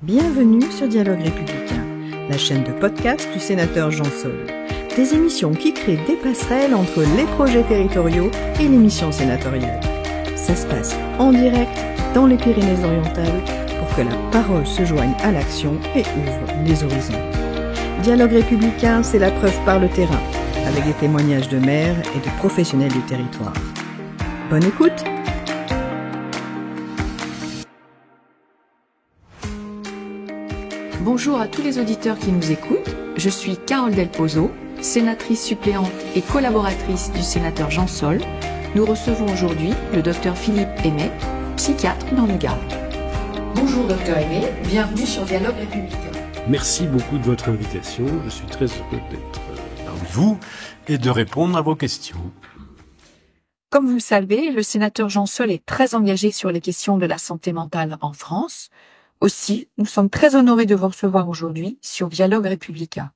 Bienvenue sur Dialogue Républicain, la chaîne de podcast du sénateur Jean Sol. Des émissions qui créent des passerelles entre les projets territoriaux et l'émission sénatoriale. Ça se passe en direct dans les Pyrénées-Orientales pour que la parole se joigne à l'action et ouvre les horizons. Dialogue Républicain, c'est la preuve par le terrain, avec des témoignages de maires et de professionnels du territoire. Bonne écoute! Bonjour à tous les auditeurs qui nous écoutent. Je suis Carole Del Pozo, sénatrice suppléante et collaboratrice du sénateur Jean Sol. Nous recevons aujourd'hui le docteur Philippe Aimé, psychiatre dans le Gard. Bonjour docteur Aimé, bienvenue sur Dialogue Républicain. Merci beaucoup de votre invitation. Je suis très heureux d'être parmi vous et de répondre à vos questions. Comme vous le savez, le sénateur Jean Sol est très engagé sur les questions de la santé mentale en France. Aussi, nous sommes très honorés de vous recevoir aujourd'hui sur Dialogue Républicain.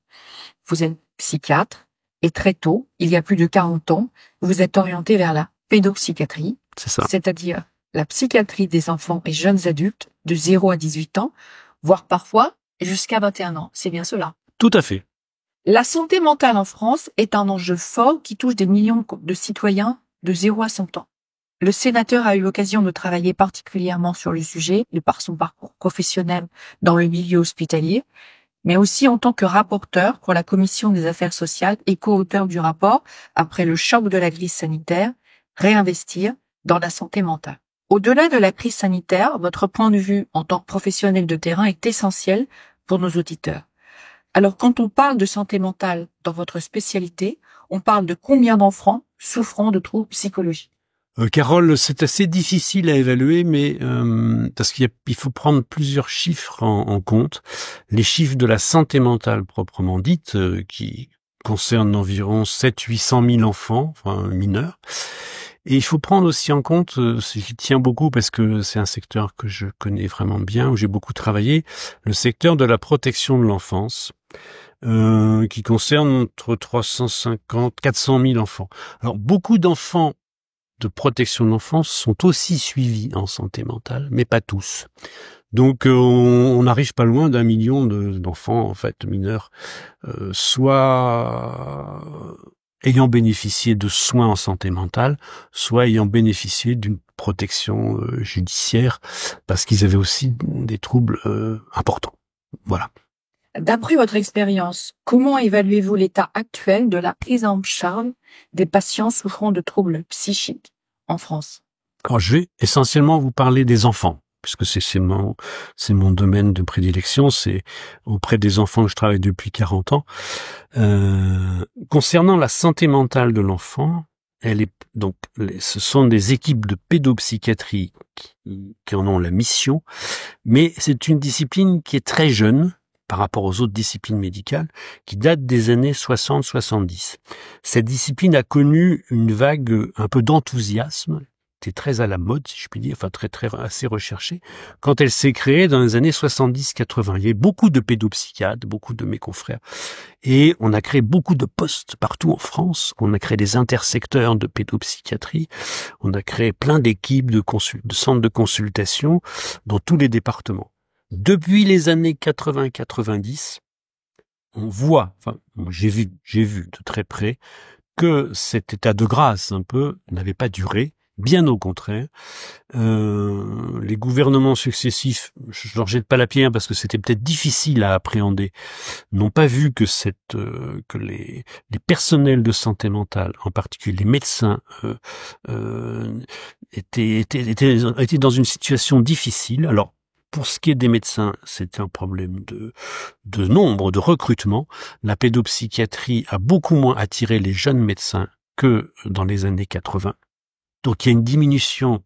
Vous êtes psychiatre et très tôt, il y a plus de 40 ans, vous êtes orienté vers la pédopsychiatrie, C'est ça. C'est-à-dire la psychiatrie des enfants et jeunes adultes de 0 à 18 ans, voire parfois jusqu'à 21 ans. C'est bien cela. Tout à fait. La santé mentale en France est un enjeu fort qui touche des millions de citoyens de 0 à 100 ans. Le sénateur a eu l'occasion de travailler particulièrement sur le sujet, de par son parcours professionnel dans le milieu hospitalier, mais aussi en tant que rapporteur pour la Commission des affaires sociales et co-auteur du rapport après le choc de la crise sanitaire, réinvestir dans la santé mentale. Au-delà de la crise sanitaire, votre point de vue en tant que professionnel de terrain est essentiel pour nos auditeurs. Alors, quand on parle de santé mentale dans votre spécialité, on parle de combien d'enfants souffrant de troubles psychologiques? Carole, c'est assez difficile à évaluer, mais parce qu'il faut prendre plusieurs chiffres en compte. Les chiffres de la santé mentale proprement dite, qui concernent environ 700-800 000 enfants, enfin mineurs. Et il faut prendre aussi en compte, ce qui tient beaucoup parce que c'est un secteur que je connais vraiment bien, où j'ai beaucoup travaillé, le secteur de la protection de l'enfance, qui concerne entre 350 400 000 enfants. Alors beaucoup d'enfants de protection de l'enfance sont aussi suivis en santé mentale, mais pas tous. Donc on n'arrive pas loin d'1 million d'enfants en fait mineurs, soit ayant bénéficié de soins en santé mentale, soit ayant bénéficié d'une protection judiciaire parce qu'ils avaient aussi des troubles importants. Voilà. D'après votre expérience, comment évaluez-vous l'état actuel de la prise en charge des patients souffrant de troubles psychiques en France? Alors, je vais essentiellement vous parler des enfants, puisque c'est mon domaine de prédilection, c'est auprès des enfants que je travaille depuis 40 ans. Concernant la santé mentale de l'enfant, ce sont des équipes de pédopsychiatrie qui en ont la mission, mais c'est une discipline qui est très jeune par rapport aux autres disciplines médicales, qui datent des années 60-70. Cette discipline a connu une vague un peu d'enthousiasme, était très à la mode, si je puis dire, enfin assez recherchée, quand elle s'est créée dans les années 70-80. Il y avait beaucoup de pédopsychiatres, beaucoup de mes confrères, et on a créé beaucoup de postes partout en France. On a créé des intersecteurs de pédopsychiatrie, on a créé plein d'équipes de centres de consultation dans tous les départements. Depuis les années 80-90, on voit, j'ai vu de très près que cet état de grâce un peu n'avait pas duré, bien au contraire. Les gouvernements successifs, je leur jette pas la pierre parce que c'était peut-être difficile à appréhender, n'ont pas vu que les personnels de santé mentale, en particulier les médecins, étaient dans une situation difficile. Alors, pour ce qui est des médecins, c'est un problème de nombre, de recrutement. La pédopsychiatrie a beaucoup moins attiré les jeunes médecins que dans les années 80. Donc il y a une diminution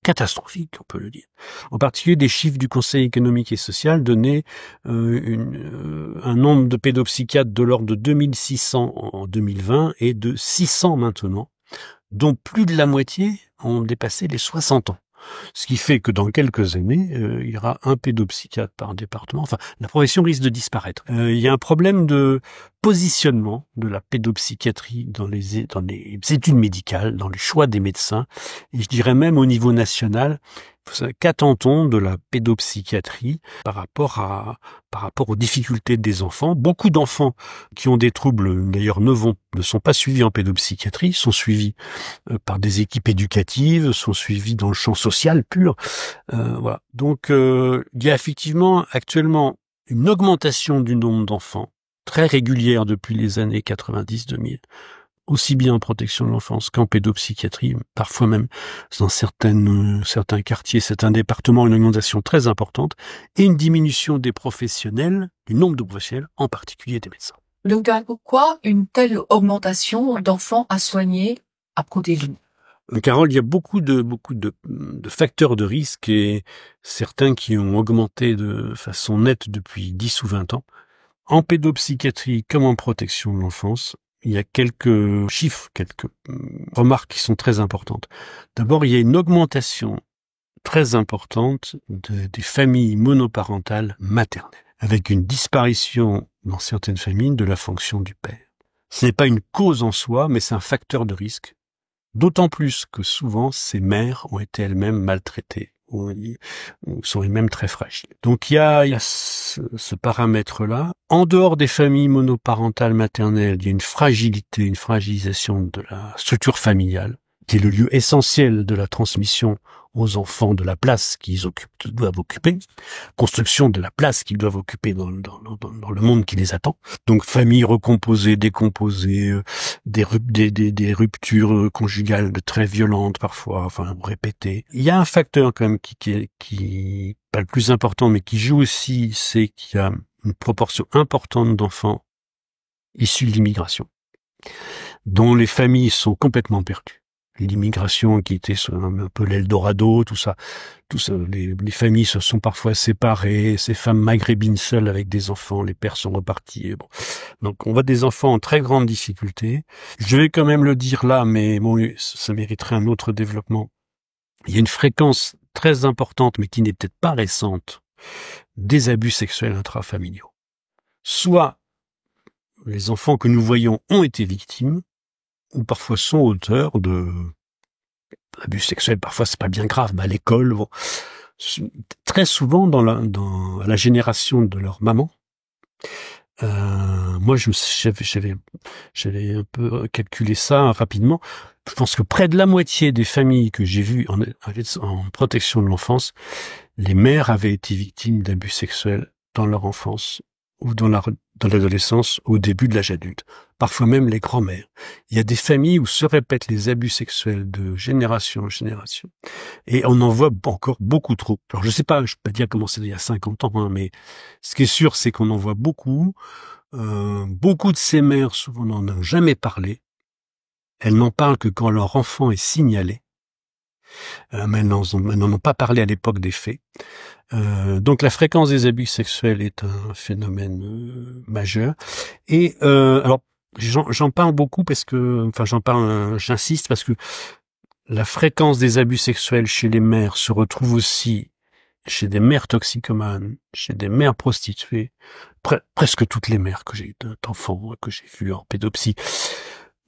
catastrophique, on peut le dire. En particulier, des chiffres du Conseil économique et social donnaient un nombre de pédopsychiatres de l'ordre de 2600 en 2020 et de 600 maintenant, dont plus de la moitié ont dépassé les 60 ans. Ce qui fait que dans quelques années, il y aura un pédopsychiatre par département. Enfin, la profession risque de disparaître. Il y a un problème de positionnement de la pédopsychiatrie dans les études médicales, dans le choix des médecins, et je dirais même au niveau national. Qu'attend-on de la pédopsychiatrie par rapport aux difficultés des enfants? Beaucoup d'enfants qui ont des troubles, d'ailleurs, ne sont pas suivis en pédopsychiatrie, sont suivis par des équipes éducatives, sont suivis dans le champ social pur. Voilà. Donc, il y a effectivement actuellement une augmentation du nombre d'enfants très régulière depuis les années 90-2000. Aussi bien en protection de l'enfance qu'en pédopsychiatrie, parfois même dans certains quartiers, certains départements, une augmentation très importante et une diminution des professionnels, du nombre de professionnels, en particulier des médecins. Donc, pourquoi une telle augmentation d'enfants à soigner, à protéger? Carole, il y a beaucoup de facteurs de risque et certains qui ont augmenté de façon nette depuis 10 ou 20 ans. En pédopsychiatrie comme en protection de l'enfance, il y a quelques chiffres, quelques remarques qui sont très importantes. D'abord, il y a une augmentation très importante des familles monoparentales maternelles, avec une disparition dans certaines familles de la fonction du père. Ce n'est pas une cause en soi, mais c'est un facteur de risque, d'autant plus que souvent ces mères ont été elles-mêmes maltraitées ou sont elles-mêmes très fragiles. Donc il y a ce paramètre-là. En dehors des familles monoparentales maternelles, il y a une fragilisation de la structure familiale, qui est le lieu essentiel de la transmission aux enfants de la place qu'ils doivent occuper, construction de la place qu'ils doivent occuper dans le monde qui les attend. Donc famille recomposée, décomposée, des ruptures conjugales très violentes parfois, enfin répétées. Il y a un facteur quand même qui pas le plus important, mais qui joue aussi, c'est qu'il y a une proportion importante d'enfants issus de l'immigration, dont les familles sont complètement perdues. L'immigration qui était un peu l'Eldorado, tout ça, les familles se sont parfois séparées, ces femmes maghrébines seules avec des enfants, les pères sont repartis. Bon. Donc on voit des enfants en très grande difficulté. Je vais quand même le dire là, mais bon, ça mériterait un autre développement. Il y a une fréquence très importante, mais qui n'est peut-être pas récente, des abus sexuels intrafamiliaux. Soit les enfants que nous voyons ont été victimes, ou parfois sont auteurs de abus sexuels. Parfois c'est pas bien grave, mais à l'école, bon. Très souvent à la génération de leur maman. Moi, j'avais un peu calculé ça rapidement. Je pense que près de la moitié des familles que j'ai vues en protection de l'enfance, les mères avaient été victimes d'abus sexuels dans leur enfance ou dans l'adolescence, au début de l'âge adulte. Parfois même les grands-mères. Il y a des familles où se répètent les abus sexuels de génération en génération. Et on en voit encore beaucoup trop. Alors je sais pas, je peux pas dire comment c'était il y a 50 ans, hein, mais ce qui est sûr, c'est qu'on en voit beaucoup. Beaucoup de ces mères, souvent, n'en ont jamais parlé. Elles n'en parlent que quand leur enfant est signalé. Mais elles n'en ont pas parlé à l'époque des faits. Donc la fréquence des abus sexuels est un phénomène majeur. Et alors j'en parle beaucoup parce que, j'insiste parce que la fréquence des abus sexuels chez les mères se retrouve aussi chez des mères toxicomanes, chez des mères prostituées, presque toutes les mères que j'ai eu d'enfants que j'ai vues en pédopsie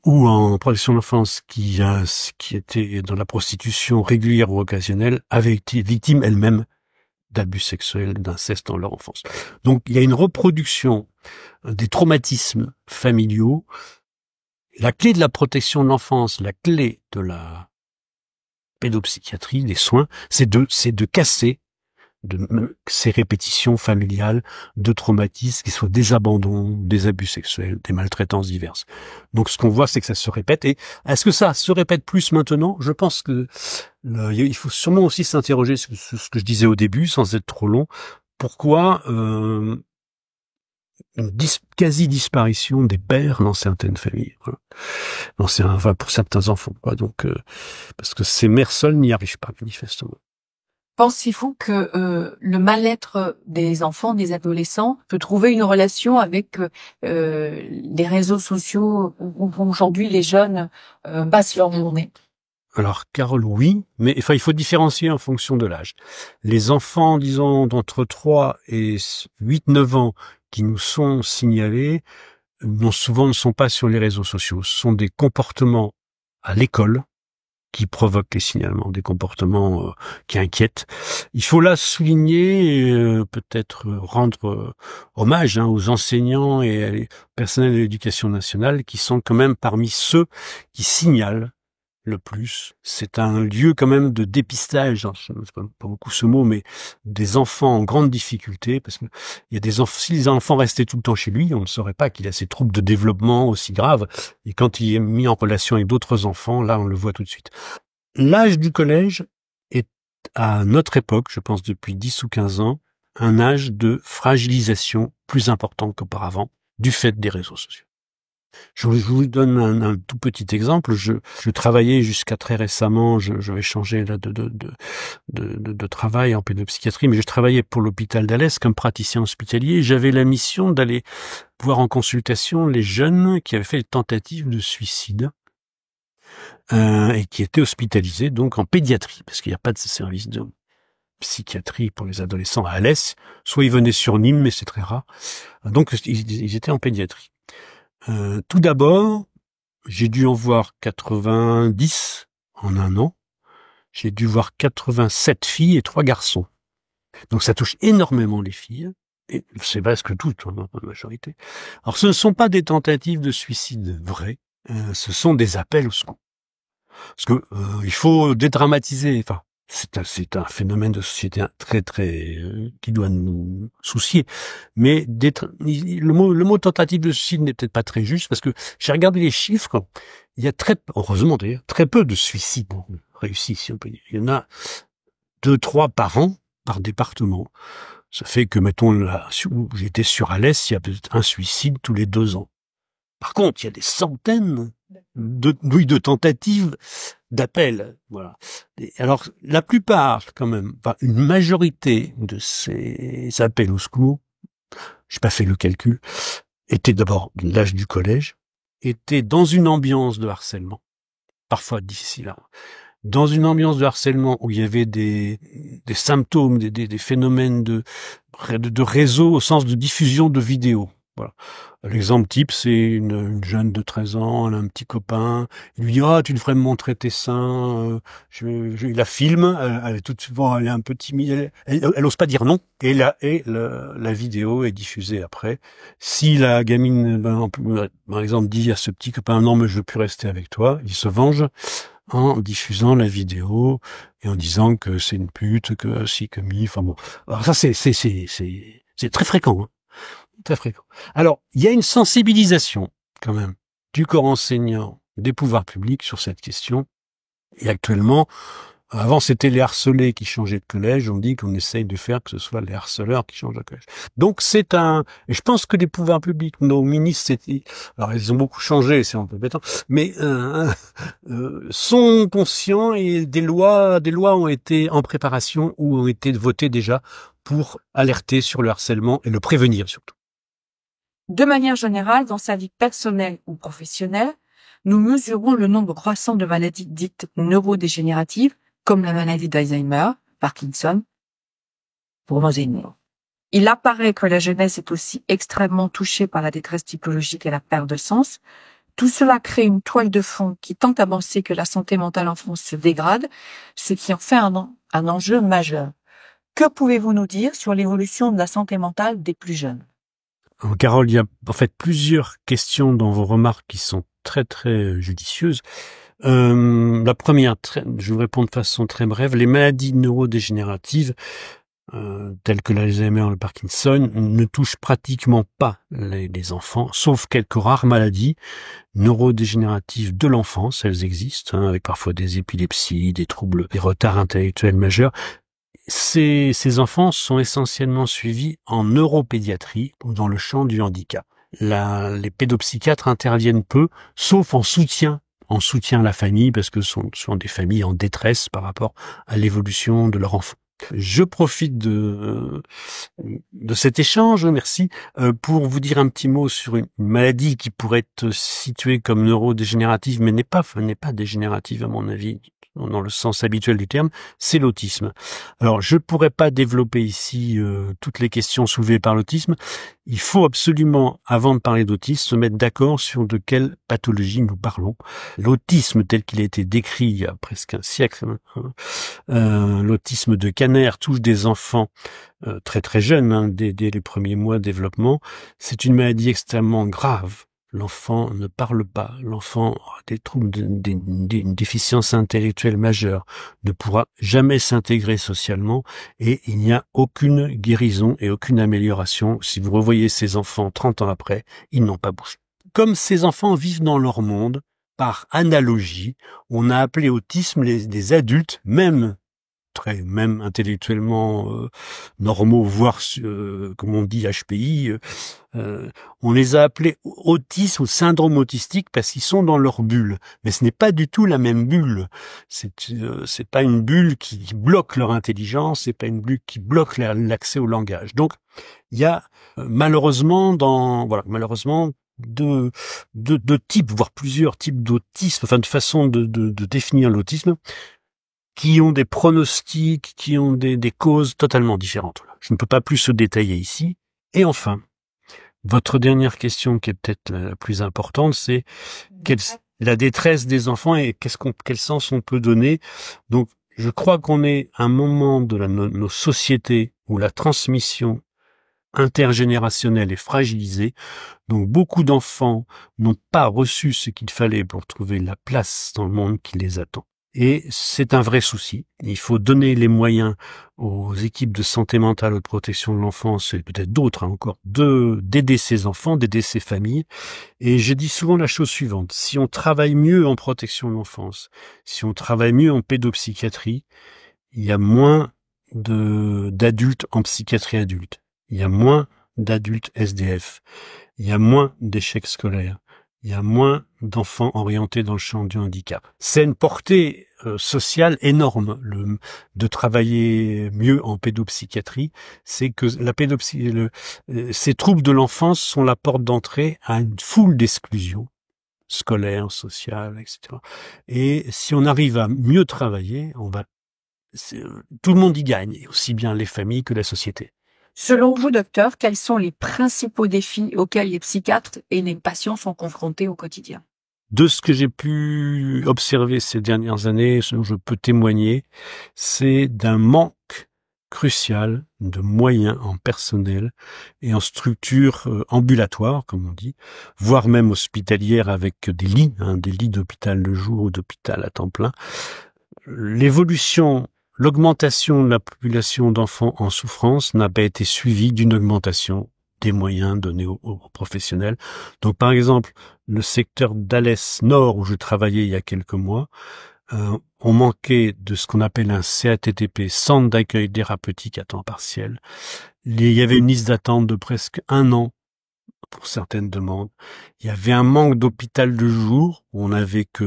ou en protection de l'enfance qui étaient dans la prostitution régulière ou occasionnelle avaient été victimes elles-mêmes d'abus sexuels, d'inceste dans leur enfance. Donc il y a une reproduction des traumatismes familiaux. La clé de la protection de l'enfance, la clé de la pédopsychiatrie, des soins, c'est de casser ces répétitions familiales de traumatismes, qui soient des abandons, des abus sexuels, des maltraitances diverses. Donc ce qu'on voit, c'est que ça se répète. Et est-ce que ça se répète plus maintenant? Je pense que il faut sûrement aussi s'interroger sur ce que je disais au début, sans être trop long. Pourquoi une quasi-disparition des pères dans certaines familles, voilà. Pour certains enfants, quoi. Donc parce que ces mères seules n'y arrivent pas, manifestement. Pensez-vous que le mal-être des enfants, des adolescents, peut trouver une relation avec les réseaux sociaux où aujourd'hui les jeunes passent leur journée? Alors, Carole, oui, mais il faut différencier en fonction de l'âge. Les enfants, disons, d'entre 3 et 8-9 ans qui nous sont signalés, souvent ne sont pas sur les réseaux sociaux. Ce sont des comportements à l'école qui provoquent les signalements, des comportements qui inquiètent. Il faut là souligner, peut-être rendre hommage aux enseignants et aux personnels de l'éducation nationale qui sont quand même parmi ceux qui signalent le plus. C'est un lieu quand même de dépistage, je ne sais pas beaucoup ce mot, mais des enfants en grande difficulté, parce que il y a des enfants, si les enfants restaient tout le temps chez lui, on ne saurait pas qu'il a ces troubles de développement aussi graves, et quand il est mis en relation avec d'autres enfants, là on le voit tout de suite. L'âge du collège est, à notre époque, je pense depuis 10 ou 15 ans, un âge de fragilisation plus important qu'auparavant, du fait des réseaux sociaux. Je vous donne un tout petit exemple. Je travaillais jusqu'à très récemment, je vais changer là de travail en pédopsychiatrie, mais je travaillais pour l'hôpital d'Alès comme praticien hospitalier. J'avais la mission d'aller voir en consultation les jeunes qui avaient fait des tentatives de suicide et qui étaient hospitalisés donc en pédiatrie, parce qu'il n'y a pas de service de psychiatrie pour les adolescents à Alès. Soit ils venaient sur Nîmes, mais c'est très rare. Donc ils étaient en pédiatrie. Tout d'abord, j'ai dû en voir 90 en un an. J'ai dû voir 87 filles et 3 garçons. Donc ça touche énormément les filles. Et c'est presque toutes, la majorité. Alors ce ne sont pas des tentatives de suicide vraies. Ce sont des appels au secours. Parce que il faut dédramatiser. Enfin, c'est un phénomène de société très qui doit nous soucier. Mais le mot tentative de suicide n'est peut-être pas très juste, parce que j'ai regardé les chiffres. Il y a heureusement d'ailleurs, très peu de suicides réussis, si on peut dire. Il y en a 2-3 par an, par département. Ça fait que, mettons, là, où j'étais sur Alès, il y a peut-être un suicide tous les 2 ans. Par contre, il y a des centaines de tentatives d'appels. Voilà. Alors, la plupart, quand même, une majorité de ces appels au secours, j'ai pas fait le calcul, étaient d'abord de l'âge du collège, étaient dans une ambiance de harcèlement, parfois difficile, dans une ambiance de harcèlement où il y avait des symptômes, des phénomènes de réseau au sens de diffusion de vidéos. Voilà. L'exemple type, c'est une jeune de 13 ans, elle a un petit copain, il lui dit « Ah, tu devrais me montrer tes seins ». Il la filme, elle est un peu timide, elle ose pas dire non, et la vidéo est diffusée après. Si la gamine, par exemple, dit à ce petit copain « Non, mais je veux plus rester avec toi », il se venge en diffusant la vidéo et en disant que c'est une pute, que si, que mi, enfin bon. Alors ça, c'est très fréquent, hein. Très fréquent. Alors, il y a une sensibilisation, quand même, du corps enseignant, des pouvoirs publics sur cette question. Et actuellement, avant c'était les harcelés qui changeaient de collège, on dit qu'on essaye de faire que ce soit les harceleurs qui changent de collège. Donc et je pense que les pouvoirs publics, nos ministres, alors ils ont beaucoup changé, c'est un peu bêtant, mais sont conscients, et des lois ont été en préparation ou ont été votées déjà pour alerter sur le harcèlement et le prévenir surtout. De manière générale, dans sa vie personnelle ou professionnelle, nous mesurons le nombre croissant de maladies dites neurodégénératives, comme la maladie d'Alzheimer, Parkinson, pour nommer une. Il apparaît que la jeunesse est aussi extrêmement touchée par la détresse psychologique et la perte de sens. Tout cela crée une toile de fond qui tend à penser que la santé mentale en France se dégrade, ce qui en fait un enjeu majeur. Que pouvez-vous nous dire sur l'évolution de la santé mentale des plus jeunes ? Carole, il y a en fait plusieurs questions dans vos remarques qui sont très très judicieuses. La première, je vous réponds de façon très brève, les maladies neurodégénératives telles que l'Alzheimer ou le Parkinson ne touchent pratiquement pas les enfants, sauf quelques rares maladies neurodégénératives de l'enfance, elles existent, avec parfois des épilepsies, des troubles, des retards intellectuels majeurs. Ces enfants sont essentiellement suivis en neuropédiatrie ou dans le champ du handicap. Les pédopsychiatres interviennent peu, sauf en soutien à la famille, parce que ce sont des familles en détresse par rapport à l'évolution de leur enfant. Je profite de cet échange, merci, pour vous dire un petit mot sur une maladie qui pourrait être située comme neurodégénérative, mais n'est pas dégénérative à mon avis, dans le sens habituel du terme, c'est l'autisme. Alors, je pourrais pas développer ici toutes les questions soulevées par l'autisme. Il faut absolument, avant de parler d'autisme, se mettre d'accord sur de quelle pathologie nous parlons. L'autisme tel qu'il a été décrit il y a presque un siècle, l'autisme de Kanner touche des enfants très très jeunes, hein, dès les premiers mois de développement. C'est une maladie extrêmement grave. L'enfant ne parle pas, l'enfant a des troubles, une déficience intellectuelle majeure, ne pourra jamais s'intégrer socialement et il n'y a aucune guérison et aucune amélioration. Si vous revoyez ces enfants 30 ans après, ils n'ont pas bougé. Comme ces enfants vivent dans leur monde, par analogie, on a appelé autisme des adultes, même intellectuellement normaux, voire comme on dit HPI, on les a appelés autisme ou syndrome autistique parce qu'ils sont dans leur bulle. Mais ce n'est pas du tout la même bulle. C'est pas une bulle qui bloque leur intelligence, c'est pas une bulle qui bloque l'accès au langage. Donc il y a malheureusement deux types, voire plusieurs types d'autisme, enfin de façon de définir l'autisme, qui ont des pronostics, qui ont des causes totalement différentes. Je ne peux pas plus se détailler ici. Et enfin, votre dernière question, qui est peut-être la plus importante, c'est la détresse des enfants et quel sens on peut donner. Donc, je crois qu'on est à un moment de nos sociétés où la transmission intergénérationnelle est fragilisée. Donc, beaucoup d'enfants n'ont pas reçu ce qu'il fallait pour trouver la place dans le monde qui les attend. Et c'est un vrai souci. Il faut donner les moyens aux équipes de santé mentale ou de protection de l'enfance, et peut-être d'autres encore, d'aider ces enfants, d'aider ces familles. Et je dis souvent la chose suivante. Si on travaille mieux en protection de l'enfance, si on travaille mieux en pédopsychiatrie, il y a moins d'adultes en psychiatrie adulte. Il y a moins d'adultes SDF. Il y a moins d'échecs scolaires. Il y a moins d'enfants orientés dans le champ du handicap. C'est une portée sociale énorme de travailler mieux en pédopsychiatrie. C'est que ces troubles de l'enfance sont la porte d'entrée à une foule d'exclusions scolaires, sociales, etc. Et si on arrive à mieux travailler, tout le monde y gagne, aussi bien les familles que la société. Selon vous, docteur, quels sont les principaux défis auxquels les psychiatres et les patients sont confrontés au quotidien? De ce que j'ai pu observer ces dernières années, ce dont je peux témoigner, c'est d'un manque crucial de moyens en personnel et en structure ambulatoire, comme on dit, voire même hospitalière avec des lits d'hôpital de jour ou d'hôpital à temps plein. L'augmentation de la population d'enfants en souffrance n'a pas été suivie d'une augmentation des moyens donnés aux professionnels. Donc, par exemple, le secteur d'Alès Nord, où je travaillais il y a quelques mois, on manquait de ce qu'on appelle un CATTP, centre d'accueil thérapeutique à temps partiel. Il y avait une liste d'attente de presque 1 an pour certaines demandes. Il y avait un manque d'hôpital de jour, où on n'avait que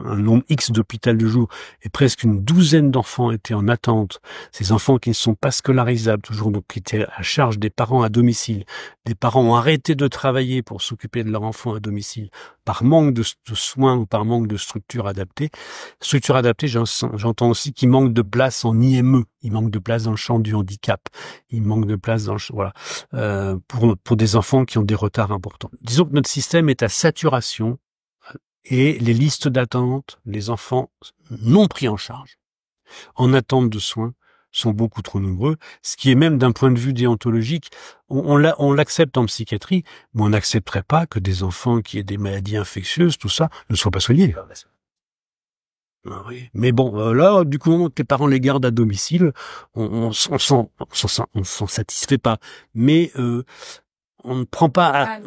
un nombre X d'hôpital de jour, et presque une douzaine d'enfants étaient en attente. Ces enfants qui ne sont pas scolarisables toujours, donc qui étaient à charge des parents à domicile. Des parents ont arrêté de travailler pour s'occuper de leur enfant à domicile, par manque de soins ou par manque de structures adaptées. Structures adaptées, j'entends aussi qu'il manque de place en IME, il manque de place dans le champ du handicap, il manque de place dans pour des enfants qui ont des retards importants. Disons que notre système est à saturation et les listes d'attente, les enfants non pris en charge, en attente de soins, sont beaucoup trop nombreux, ce qui est même d'un point de vue déontologique, on l'accepte en psychiatrie, mais on n'accepterait pas que des enfants qui aient des maladies infectieuses, tout ça, ne soient pas soignés. Oui. Mais bon, là, du coup, tes parents les gardent à domicile, on s'en satisfait pas. Mais on ne prend pas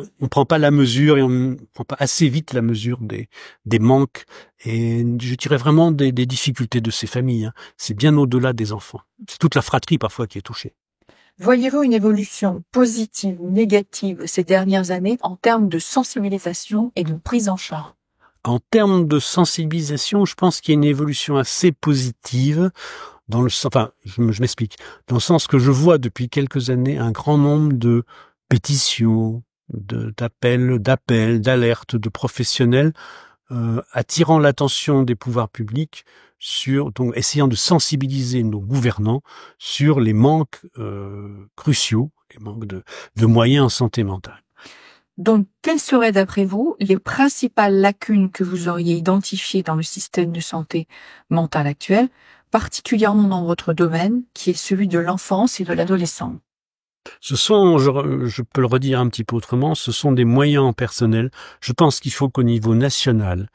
la mesure et on ne prend pas assez vite la mesure des manques et je dirais vraiment des difficultés de ces familles. Hein. C'est bien au-delà des enfants. C'est toute la fratrie parfois qui est touchée. Voyez-vous une évolution positive ou négative ces dernières années en termes de sensibilisation et de prise en charge? En termes de sensibilisation, je pense qu'il y a une évolution assez positive je m'explique. Dans le sens que je vois depuis quelques années un grand nombre de pétitions, d'appels, d'alertes de professionnels attirant l'attention des pouvoirs publics donc essayant de sensibiliser nos gouvernants sur les manques cruciaux, les manques de moyens en santé mentale. Donc, quelles seraient, d'après vous, les principales lacunes que vous auriez identifiées dans le système de santé mentale actuel, particulièrement dans votre domaine, qui est celui de l'enfance et de l'adolescence? Ce sont, je peux le redire un petit peu autrement, ce sont des moyens personnels. Je pense qu'il faut qu'au niveau national,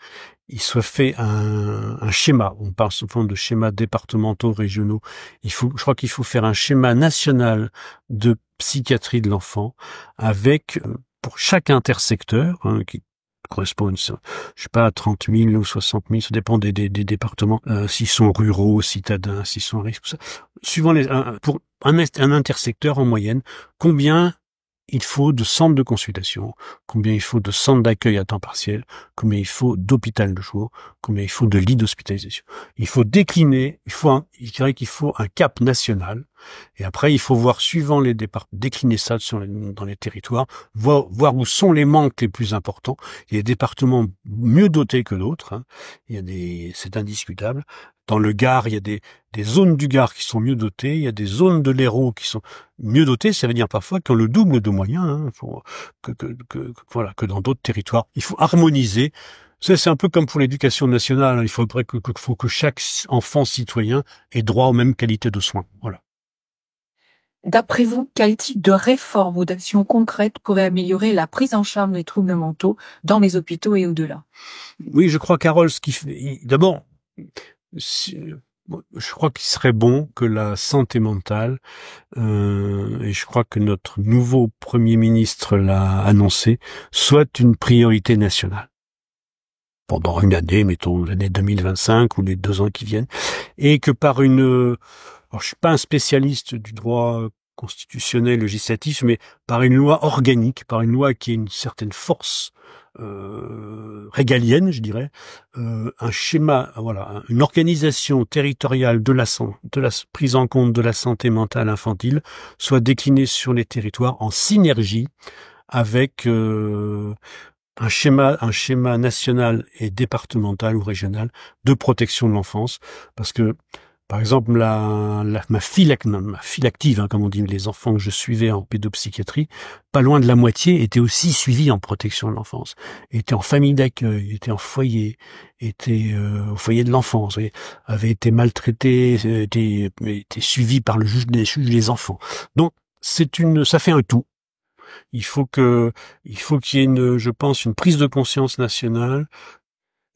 il soit fait un schéma. On parle souvent de schémas départementaux, régionaux. Je crois qu'il faut faire un schéma national de psychiatrie de l'enfant avec, pour chaque intersecteur, qui correspond, je sais pas, à 30 000 ou 60 000, ça dépend des départements, s'ils sont ruraux, citadins, s'ils sont à risque, tout ça. Suivant pour un intersecteur en moyenne, combien il faut de centres de consultation, combien il faut de centres d'accueil à temps partiel, combien il faut d'hôpital de jour, combien il faut de lits d'hospitalisation. Il faut décliner, je dirais qu'il faut un cap national, et après il faut voir, suivant les départements, décliner ça dans les territoires, voir où sont les manques les plus importants. Il y a des départements mieux dotés que d'autres, hein. C'est indiscutable. Dans le Gard, il y a des zones du Gard qui sont mieux dotées, il y a des zones de l'Hérault qui sont mieux dotées, ça veut dire parfois qu'ils ont le double de moyens, hein, que dans d'autres territoires. Il faut harmoniser. C'est un peu comme pour l'éducation nationale, hein. Il faudrait faut que chaque enfant citoyen ait droit aux mêmes qualités de soins. Voilà. D'après vous, quel type de réforme ou d'action concrète pourrait améliorer la prise en charge des troubles mentaux dans les hôpitaux et au-delà? Oui, je crois, Carole, d'abord, je crois qu'il serait bon que la santé mentale, et je crois que notre nouveau Premier ministre l'a annoncé, soit une priorité nationale. Pendant une année, mettons l'année 2025 ou les 2 ans qui viennent, et que alors je suis pas un spécialiste du droit constitutionnel législatif, mais par une loi organique, par une loi qui ait une certaine force régalienne, je dirais, un schéma, voilà, une organisation territoriale de la prise en compte de la santé mentale infantile soit déclinée sur les territoires en synergie avec un schéma national et départemental ou régional de protection de l'enfance, parce que par exemple, ma file active, hein, comme on dit, les enfants que je suivais en pédopsychiatrie, pas loin de la moitié étaient aussi suivis en protection de l'enfance, étaient en famille d'accueil, étaient en foyer, étaient au foyer de l'enfance, avaient été maltraités, étaient suivis par le juge des enfants. Donc, ça fait un tout. Il faut qu'il y ait je pense, une prise de conscience nationale,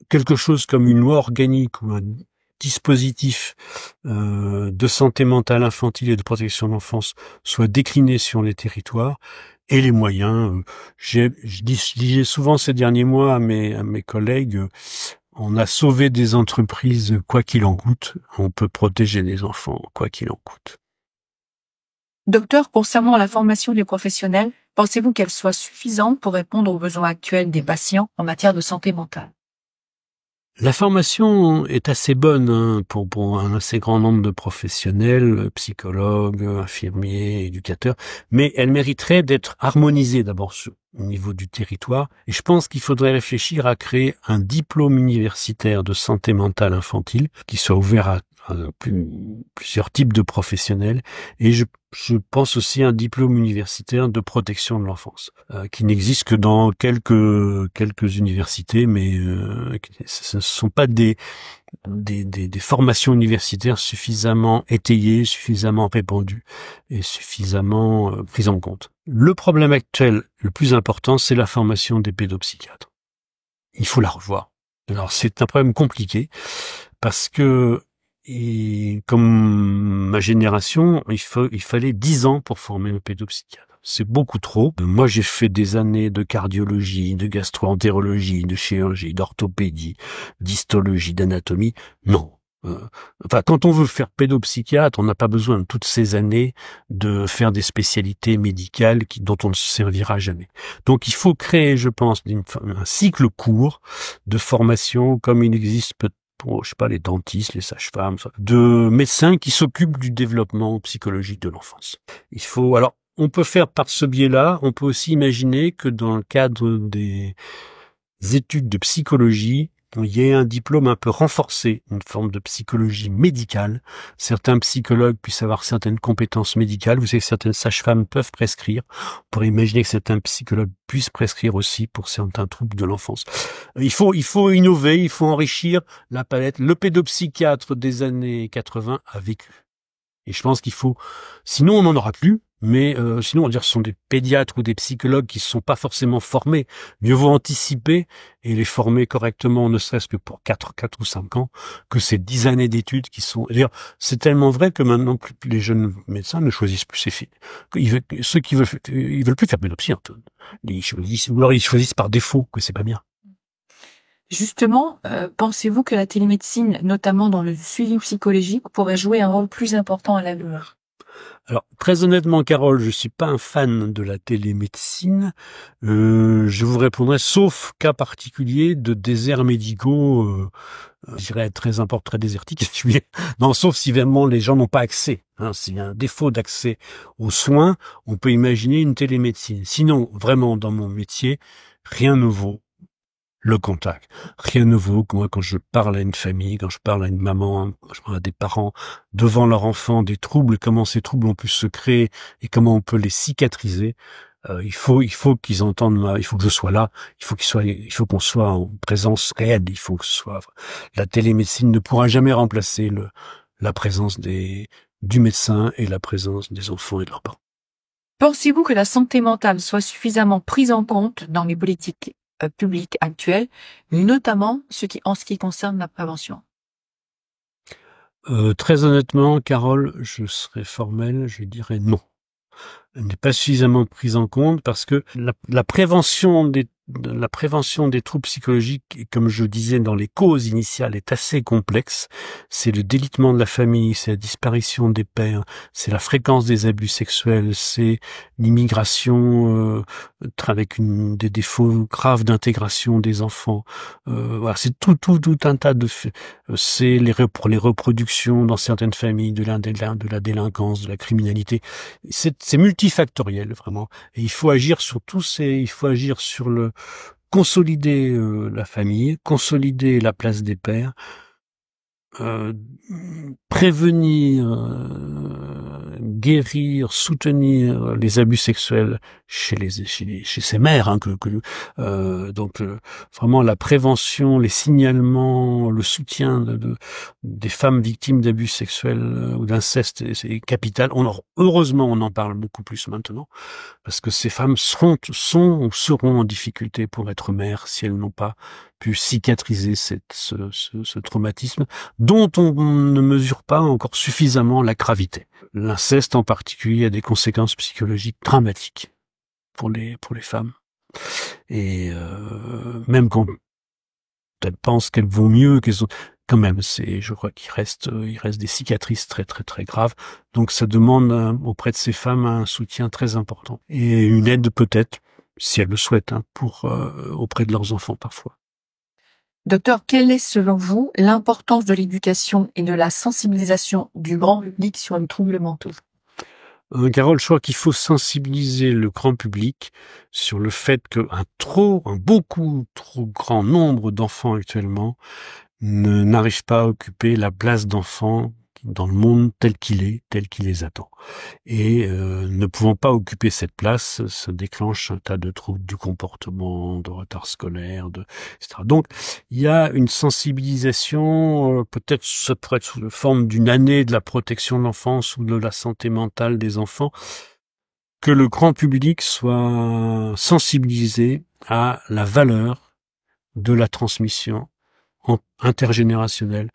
quelque chose comme une loi organique ou un dispositif de santé mentale infantile et de protection de l'enfance soit décliné sur les territoires, et les moyens. Je disais souvent ces derniers mois à mes collègues, on a sauvé des entreprises quoi qu'il en coûte, on peut protéger les enfants quoi qu'il en coûte. Docteur, concernant la formation des professionnels, pensez-vous qu'elle soit suffisante pour répondre aux besoins actuels des patients en matière de santé mentale? La formation est assez bonne, hein, pour un assez grand nombre de professionnels, psychologues, infirmiers, éducateurs, mais elle mériterait d'être harmonisée d'abord au niveau du territoire, et je pense qu'il faudrait réfléchir à créer un diplôme universitaire de santé mentale infantile qui soit ouvert à plusieurs types de professionnels, et je pense aussi à un diplôme universitaire de protection de l'enfance, qui n'existe que dans quelques universités, mais ce ne sont pas des formations universitaires suffisamment étayées, suffisamment répandues et suffisamment prises en compte. Le problème actuel, le plus important, c'est la formation des pédopsychiatres. Il faut la revoir. Alors c'est un problème compliqué parce que, et comme ma génération, il fallait 10 ans pour former un pédopsychiatre. C'est beaucoup trop. Moi, j'ai fait des années de cardiologie, de gastro-entérologie, de chirurgie, d'orthopédie, d'histologie, d'anatomie. Non. Quand on veut faire pédopsychiatre, on n'a pas besoin de toutes ces années de faire des spécialités médicales dont on ne se servira jamais. Donc, il faut créer, je pense, un cycle court de formation comme il existe pour, je sais pas, les dentistes, les sages-femmes, de médecins qui s'occupent du développement psychologique de l'enfance. On peut faire par ce biais-là, on peut aussi imaginer que dans le cadre études de psychologie, il y ait un diplôme un peu renforcé, une forme de psychologie médicale. Certains psychologues puissent avoir certaines compétences médicales. Vous savez que certaines sages-femmes peuvent prescrire. On pourrait imaginer que certains psychologues puissent prescrire aussi pour certains troubles de l'enfance. Il faut innover, il faut enrichir la palette. Le pédopsychiatre des années 80 a vécu. Et je pense qu'il faut, sinon on n'en aura plus, mais sinon on va dire ce sont des pédiatres ou des psychologues qui ne sont pas forcément formés. Mieux vaut anticiper et les former correctement, ne serait-ce que pour 4 ou 5 ans, que ces 10 années d'études qui sont... D'ailleurs, c'est tellement vrai que maintenant plus les jeunes médecins ne choisissent plus ces filles. Ceux qui veulent, ils veulent plus faire pédopsie, Antoine. Ils choisissent par défaut, que c'est pas bien. Justement, pensez-vous que la télémédecine, notamment dans le suivi psychologique, pourrait jouer un rôle plus important à l'avenir? Alors, très honnêtement, Carole, je suis pas un fan de la télémédecine. Je vous répondrai, sauf cas particulier de déserts médicaux, je dirais très important, très désertiques. Non, sauf si vraiment les gens n'ont pas accès. S'il y a un défaut d'accès aux soins, on peut imaginer une télémédecine. Sinon, vraiment, dans mon métier, rien ne vaut le contact. Rien ne vaut que moi, quand je parle à une famille, quand je parle à une maman, quand je parle à des parents, devant leur enfant, des troubles, comment ces troubles ont pu se créer et comment on peut les cicatriser. Il faut qu'ils entendent il faut que je sois là, il faut qu'on soit en présence réelle, il faut que ce soit, la télémédecine ne pourra jamais remplacer la présence du médecin et la présence des enfants et de leurs parents. Pensez-vous que la santé mentale soit suffisamment prise en compte dans les politiques publiques actuelles, notamment en ce qui concerne la prévention? Très honnêtement, Carole, je serais formel, je dirais non. Elle n'est pas suffisamment prise en compte parce que la prévention des troubles psychologiques, comme je disais dans les causes initiales, est assez complexe. C'est le délitement de la famille, c'est la disparition des pères, c'est la fréquence des abus sexuels, c'est l'immigration avec des défauts graves d'intégration des enfants. Voilà, c'est tout un tas de... C'est pour les reproductions dans certaines familles, de la délinquance, de la criminalité. C'est multifactoriel, vraiment. Et il faut agir sur consolider la famille, consolider la place des pères, prévenir, guérir, soutenir les abus sexuels chez ces mères, donc vraiment la prévention, les signalements, le soutien des femmes victimes d'abus sexuels ou d'inceste, c'est capital. Heureusement, on en parle beaucoup plus maintenant, parce que ces femmes seront en difficulté pour être mères si elles n'ont pas pu cicatriser ce traumatisme dont on ne mesure pas encore suffisamment la gravité. L'inceste en particulier a des conséquences psychologiques dramatiques pour les femmes. Et même quand elles pensent qu'elles vont mieux, quand même, je crois qu'il reste des cicatrices très très très graves. Donc ça demande auprès de ces femmes un soutien très important et une aide peut-être, si elles le souhaitent, auprès de leurs enfants parfois. Docteur, quelle est selon vous l'importance de l'éducation et de la sensibilisation du grand public sur les troubles mentaux? Carole, je crois qu'il faut sensibiliser le grand public sur le fait qu'un beaucoup trop grand nombre d'enfants actuellement n'arrivent pas à occuper la place d'enfants dans le monde tel qu'il les attend. Et ne pouvant pas occuper cette place, ça déclenche un tas de troubles du comportement, de retard scolaire, etc. Donc, il y a une sensibilisation, peut-être ça pourrait être sous la forme d'une année de la protection de l'enfance ou de la santé mentale des enfants, que le grand public soit sensibilisé à la valeur de la transmission intergénérationnelle,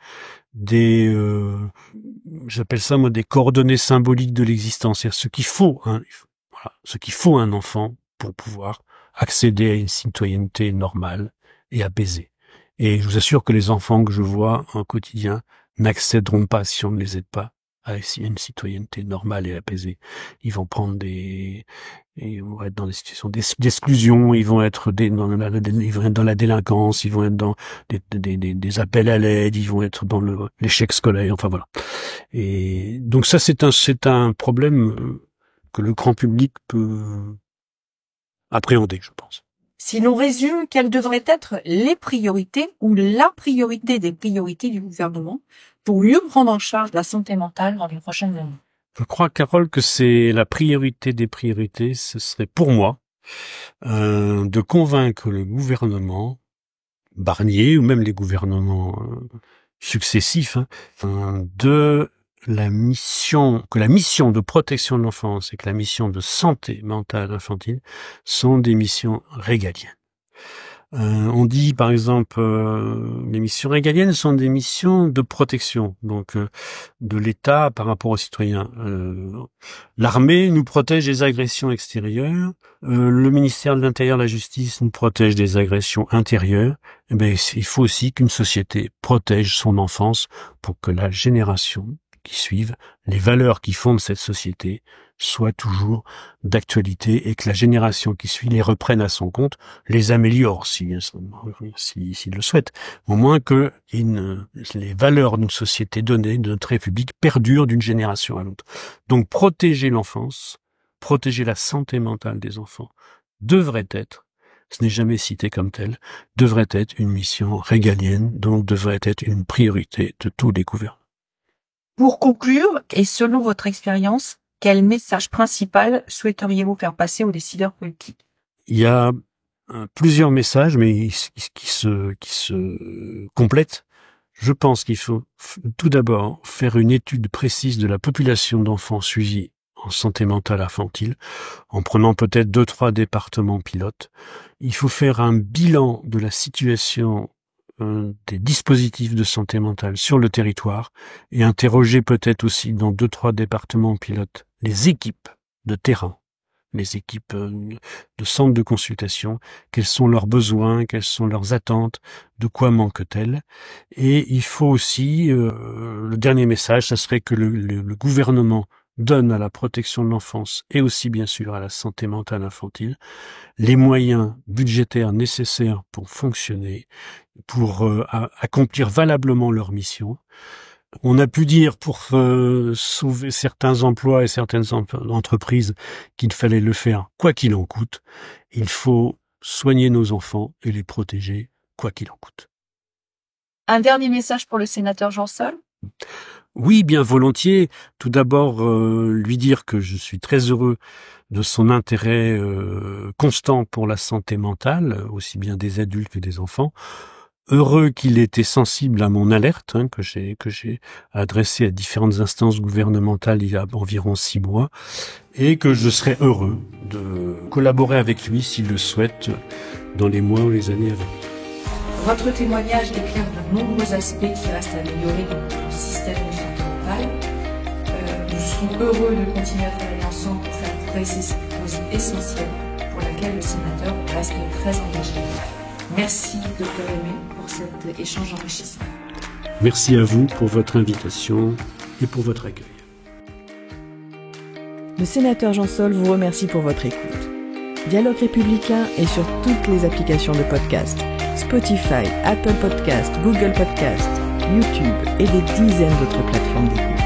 j'appelle ça moi des coordonnées symboliques de l'existence, c'est-à-dire ce qu'il faut à un enfant pour pouvoir accéder à une citoyenneté normale et apaisée. Et je vous assure que les enfants que je vois en quotidien n'accéderont pas, si on ne les aide pas, à une citoyenneté normale et apaisée. Ils vont être dans des situations d'exclusion, ils vont être dans la délinquance, ils vont être dans des appels à l'aide, ils vont être dans l'échec scolaire, enfin voilà. Et donc ça, c'est un problème que le grand public peut appréhender, je pense. Si l'on résume, quelles devraient être les priorités ou la priorité des priorités du gouvernement pour mieux prendre en charge la santé mentale dans les prochaines années? Je crois, Carole, que c'est la priorité des priorités. Ce serait pour moi de convaincre le gouvernement Barnier ou même les gouvernements successifs de la mission de protection de l'enfance et que la mission de santé mentale infantile sont des missions régaliennes. On dit par exemple les missions régaliennes sont des missions de protection donc de l'État par rapport aux citoyens. L'armée nous protège des agressions extérieures, le ministère de l'Intérieur, la Justice nous protège des agressions intérieures. Eh bien, il faut aussi qu'une société protège son enfance pour que la génération qui suivent, les valeurs qui fondent cette société soient toujours d'actualité et que la génération qui suit les reprenne à son compte, les améliore s'il le souhaite, au moins que les valeurs d'une société donnée, de notre République, perdurent d'une génération à l'autre. Donc protéger l'enfance, protéger la santé mentale des enfants, devrait être, ce n'est jamais cité comme tel, devrait être une mission régalienne, donc devrait être une priorité de tous les gouvernements. Pour conclure, et selon votre expérience, quel message principal souhaiteriez-vous faire passer aux décideurs politiques? Il y a plusieurs messages, mais qui se complètent. Je pense qu'il faut tout d'abord faire une étude précise de la population d'enfants suivis en santé mentale infantile, en prenant peut-être 2-3 départements pilotes. Il faut faire un bilan de la situation des dispositifs de santé mentale sur le territoire et interroger peut-être aussi dans 2-3 départements pilotes les équipes de terrain, les équipes de centres de consultation, quels sont leurs besoins, quelles sont leurs attentes, de quoi manque-t-elle. Et il faut aussi, le dernier message, ça serait que le gouvernement donne à la protection de l'enfance et aussi bien sûr à la santé mentale infantile les moyens budgétaires nécessaires pour fonctionner, pour accomplir valablement leur mission. On a pu dire pour sauver certains emplois et certaines entreprises qu'il fallait le faire quoi qu'il en coûte. Il faut soigner nos enfants et les protéger quoi qu'il en coûte. Un dernier message pour le sénateur Jean Sol? Oui, bien volontiers. Tout d'abord, lui dire que je suis très heureux de son intérêt constant pour la santé mentale, aussi bien des adultes que des enfants. Heureux qu'il ait été sensible à mon alerte que j'ai adressée à différentes instances gouvernementales il y a environ 6 mois, et que je serai heureux de collaborer avec lui s'il le souhaite dans les mois ou les années à venir. Votre témoignage éclaire de nombreux aspects qui restent à améliorer dans le système de santé mentale. Nous serons heureux de continuer à travailler ensemble pour faire progresser cette cause essentielle pour laquelle le sénateur reste très engagé. Merci, Dr Aimé, pour cet échange enrichissant. Merci à vous pour votre invitation et pour votre accueil. Le sénateur Jean Sol vous remercie pour votre écoute. Dialogue républicain est sur toutes les applications de podcast. Spotify, Apple Podcast, Google Podcast, YouTube et des dizaines d'autres plateformes d'écoute.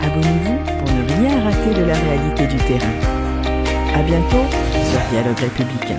Abonnez-vous pour ne rien rater de la réalité du terrain. À bientôt sur Dialogue républicain.